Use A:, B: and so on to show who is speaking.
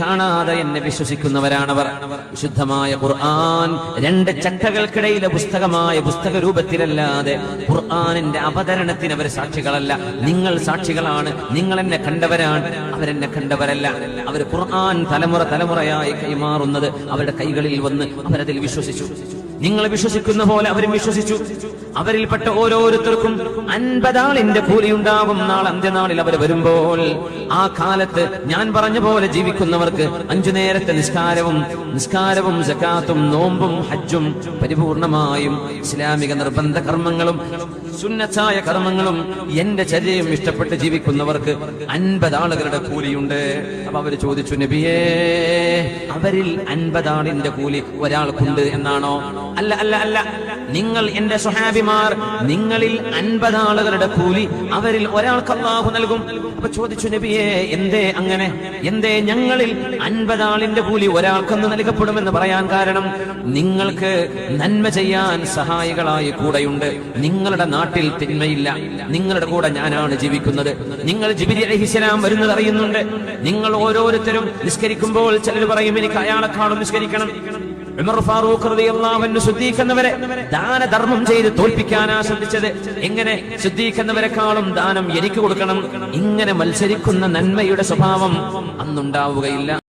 A: കാണാതെ എന്നെ വിശ്വസിക്കുന്നവരാണവർ. വിശുദ്ധമായ ഖുർആൻ രണ്ട് ചട്ടകൾക്കിടയിലെ പുസ്തകമായ പുസ്തക രൂപത്തിലല്ലാതെ ഖുർആനിന്റെ അവതരണത്തിന് അവർ സാക്ഷികളല്ല. നിങ്ങൾ സാക്ഷികളാണ്. നിങ്ങൾ എന്നെ കണ്ടവരാണ്, അവരെന്നെ കണ്ടവരല്ല. അവർ ഖുർആൻ തലമുറ തലമുറയായി കൈമാറുന്നത് അവരുടെ കൈകളിൽ വന്ന് അവരതിൽ വിശ്വസിച്ചു. നിങ്ങൾ വിശ്വസിക്കുന്ന പോലെ അവരും വിശ്വസിച്ചു. അവരിൽപ്പെട്ട ഓരോരുത്തർക്കും 50 ആളിന്റെ കൂലിയുണ്ടാവും നാളെ അന്ത്യനാളിൽ അവർ വരുമ്പോൾ. ആ കാലത്ത് ഞാൻ പറഞ്ഞ പോലെ ജീവിക്കുന്നവർക്ക് 5 നേരത്തെ നിസ്കാരവും സകാത്തും നോമ്പും ഹജ്ജും പരിപൂർണമായും ഇസ്ലാമിക നിർബന്ധ കർമ്മങ്ങളും സുന്നത്തായ കർമ്മങ്ങളും എന്റെ ചര്യയും ഇഷ്ടപ്പെട്ട് ജീവിക്കുന്നവർക്ക് 50 ആളുകളുടെ കൂലിയുണ്ട്. അപ്പൊ അവര് ചോദിച്ചു, നബിയേ, അവരിൽ 50 ആളിന്റെ കൂലി ഒരാൾക്കുണ്ട് എന്നാണോ? അല്ല അല്ല അല്ല, നിങ്ങൾ എന്റെ സ്വഹാബിമാർ, നിങ്ങളിൽ 50 ആളുകളുടെ കൂലി അവരിൽ ഒരാൾക്ക് അല്ലാഹു നൽകും. അപ്പൊ ചോദിച്ചു, നബിയേ, എന്തേ അങ്ങനെ? എന്തേ ഞങ്ങളിൽ 50 ആളിന്റെ കൂലി ഒരാൾക്കൊന്ന് നൽകപ്പെടുമെന്ന് പറയാൻ കാരണം? നിങ്ങൾക്ക് നന്മ ചെയ്യാൻ സഹായികളായി കൂടെയുണ്ട്. നിങ്ങളുടെ നാട്ടിൽ തിന്മയില്ല, നിങ്ങളുടെ കൂടെ ഞാനാണ് ജീവിക്കുന്നത്. നിങ്ങൾ ജിബ്രീൽ അലൈഹിസ്സലാം വരുന്നത് അറിയുന്നുണ്ട്. നിങ്ങൾ ഓരോരുത്തരും നിസ്കരിക്കുമ്പോൾ ചിലർ പറയും, എനിക്ക് അയാളെക്കാളും നിസ്കരിക്കണം. ഉമർ ഫാറൂഖ് റളിയല്ലാഹു അൻഹു സിദ്ദീഖ് എന്നവരെ ദാനധർമ്മം ചെയ്ത് തോൽപ്പിക്കാനാ ശ്രദ്ധിച്ചത്. എങ്ങനെ? സിദ്ദീഖ് എന്നവരെക്കാളും ദാനം എനിക്ക് കൊടുക്കണം. ഇങ്ങനെ മത്സരിക്കുന്ന നന്മയുടെ സ്വഭാവം അന്നുണ്ടാവുകയില്ല.